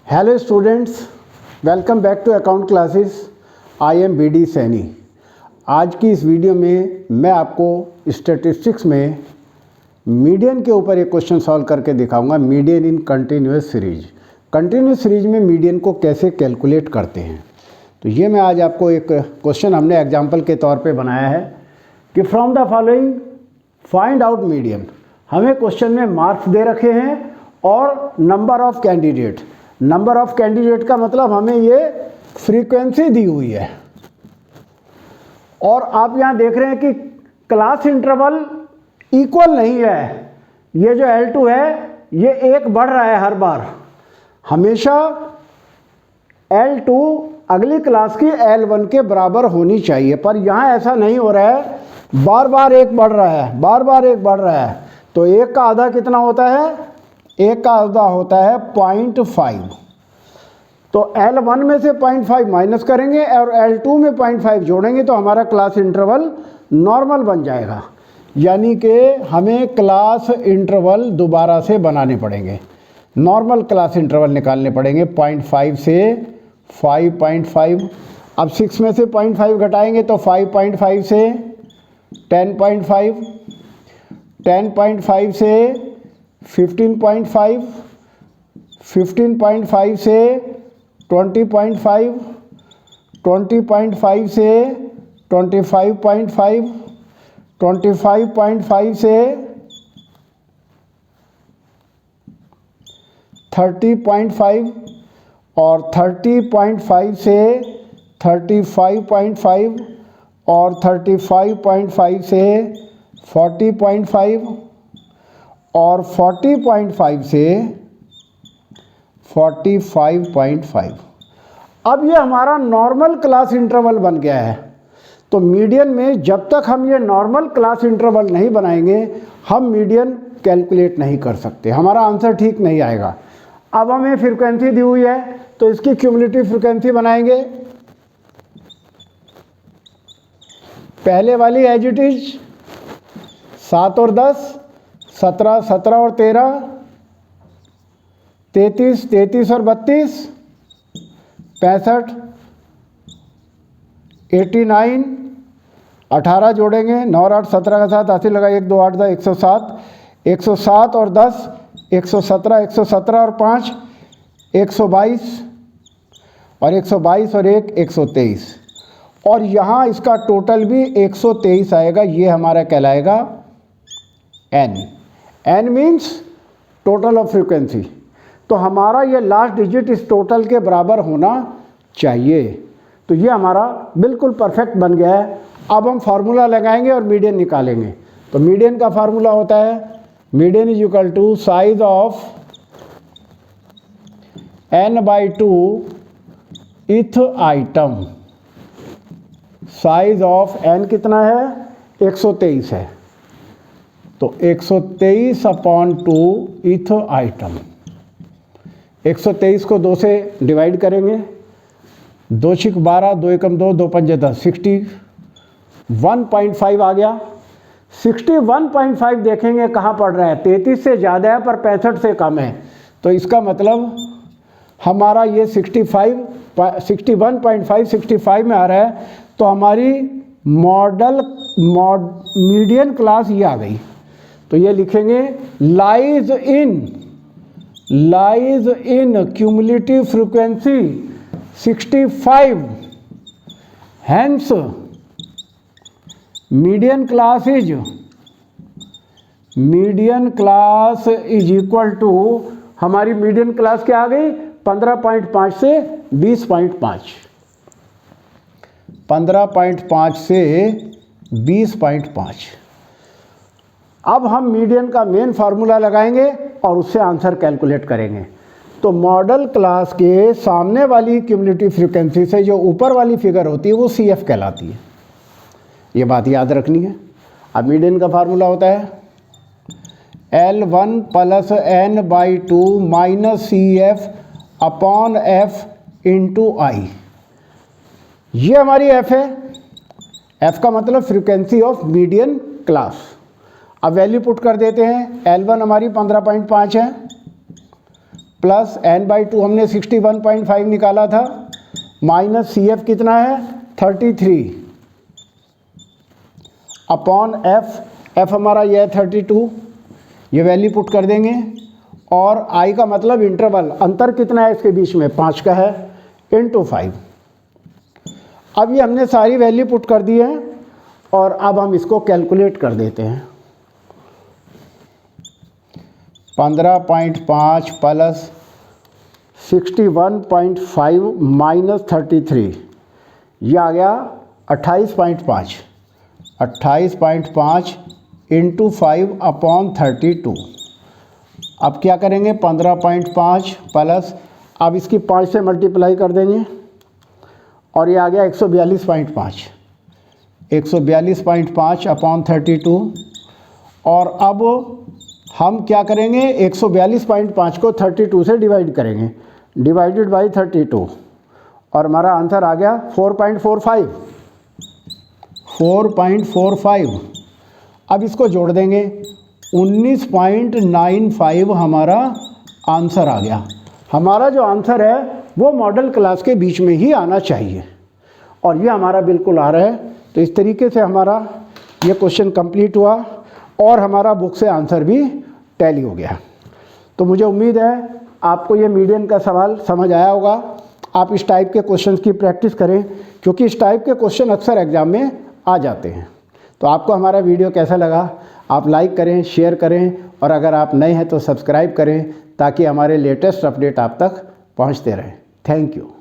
Hello students, welcome back to account classes. I am BD Saini. आज की इस video में मैं आपको स्टैटिस्टिक्स में मीडियन के ऊपर एक क्वेश्चन सॉल्व करके दिखाऊंगा। Median in continuous series. Continuous series में मीडियन को कैसे कैलकुलेट करते हैं, तो ये मैं आज आपको एक क्वेश्चन हमने एग्जाम्पल के तौर पे बनाया है कि from the following find out median. हमें क्वेश्चन में मार्क्स दे रखे हैं और number of candidate. Number of candidate का मतलब हमें ये फ्रीक्वेंसी दी हुई है और आप यहाँ देख रहे हैं कि क्लास इंटरवल इक्वल नहीं है। ये जो L2 है ये एक बढ़ रहा है हर बार। हमेशा L2 अगली क्लास की L1 के बराबर होनी चाहिए, पर यहाँ ऐसा नहीं हो रहा है। बार बार एक बढ़ रहा है, बार बार एक बढ़ रहा है। तो एक का आधा कितना होता है? एक का आधा होता है 0.5। तो L1 में से 0.5 माइनस करेंगे और L2 में 0.5 जोड़ेंगे तो हमारा क्लास इंटरवल नॉर्मल बन जाएगा। यानी कि हमें क्लास इंटरवल दोबारा से बनाने पड़ेंगे, नॉर्मल क्लास इंटरवल निकालने पड़ेंगे। 0.5 से 5.5। अब 6 में से 0.5 घटाएंगे तो 5.5 से 10.5, 10.5 से 15.5, 15.5 से 20.5, 20.5 से 25.5, 25.5 से 30.5 और 30.5 से 35.5 और 35.5 से 40.5 और 40.5 से 45.5। अब ये हमारा नॉर्मल क्लास इंटरवल बन गया है। तो मीडियन में जब तक हम ये नॉर्मल क्लास इंटरवल नहीं बनाएंगे हम मीडियन कैलकुलेट नहीं कर सकते, हमारा आंसर ठीक नहीं आएगा। अब हमें फ्रीक्वेंसी दी हुई है तो इसकी क्यूमुलेटिव फ्रीक्वेंसी बनाएंगे। पहले वाली एज इट इज 7 और 10, 17, 17 और 13, 33, 33 और 32, 65, 89, 18 जोड़ेंगे, 9 और 8, 17 का साथ 80 लगा, 1 2 8 10, 107, 107 और 10, 117, 117 और 5, 122 और 122 और 1, 123। और यहाँ इसका टोटल भी 123 आएगा। ये हमारा कहलाएगा N। N means total of frequency. तो हमारा ये लास्ट डिजिट इस टोटल के बराबर होना चाहिए। तो ये हमारा बिल्कुल परफेक्ट बन गया है। अब हम फार्मूला लगाएंगे और मीडियन निकालेंगे। तो मीडियन का फार्मूला होता है median is equal to size of N/2 th item. Size of N कितना है? 123 है। तो 123/2 इथ आइटम। 123 को 2 से डिवाइड करेंगे, 2 6 12, 2 1 2, 2 5 10, 61.5 आ गया। 61.5 देखेंगे कहाँ पड़ रहा है? 33 से ज़्यादा है पर 65 से कम है। तो इसका मतलब हमारा ये 61.5 65 में आ रहा है। तो हमारी मीडियन क्लास ये आ गई। तो ये लिखेंगे lies in cumulative frequency 65, hence median class is equal to, हमारी मीडियन क्लास क्या आ गई? 15.5 से 20.5, 15.5 से 20.5। अब हम मीडियन का मेन फार्मूला लगाएंगे और उससे आंसर कैलकुलेट करेंगे। तो मॉडल क्लास के सामने वाली क्यूमुलेटिव फ्रीक्वेंसी से जो ऊपर वाली फिगर होती है वो CF कहलाती है। ये बात याद रखनी है। अब मीडियन का फार्मूला होता है L1 + N/2 - CF/F × I। ये हमारी F है। F का मतलब फ्रीक्वेंसी ऑफ मीडियन क्लास। अब वैल्यू पुट कर देते हैं। L1 हमारी 15.5 है, प्लस n/2 हमने 61.5 निकाला था, माइनस CF कितना है 33 अपॉन F हमारा यह है 32, ये वैल्यू पुट कर देंगे। और I का मतलब इंटरवल, अंतर कितना है इसके बीच में 5 का है, इंटू 5। अब ये हमने सारी वैल्यू पुट कर दी है और अब हम इसको कैलकुलेट कर देते हैं। 15.5 प्लस 61.5 माइनस 33, ये आ गया 28.5, 28.5 इंटू 5 अपॉन 32। अब क्या करेंगे 15.5 प्लस, अब इसकी 5 से मल्टीप्लाई कर देंगे और ये आ गया 142.5, 142.5 अपॉन 32। और अब हम क्या करेंगे 142.5 को 32 से डिवाइड करेंगे, डिवाइडेड बाई 32 और हमारा आंसर आ गया 4.45, 4.45। अब इसको जोड़ देंगे 19.95 हमारा आंसर आ गया। हमारा जो आंसर है वो मॉडल क्लास के बीच में ही आना चाहिए और ये हमारा बिल्कुल आ रहा है। तो इस तरीके से हमारा ये क्वेश्चन कंप्लीट हुआ और हमारा बुक से आंसर भी टैली हो गया। तो मुझे उम्मीद है आपको ये मीडियन का सवाल समझ आया होगा। आप इस टाइप के क्वेश्चंस की प्रैक्टिस करें क्योंकि इस टाइप के क्वेश्चन अक्सर एग्ज़ाम में आ जाते हैं। तो आपको हमारा वीडियो कैसा लगा आप लाइक करें, शेयर करें और अगर आप नए हैं तो सब्सक्राइब करें ताकि हमारे लेटेस्ट अपडेट आप तक पहुंचते रहें। Thank you.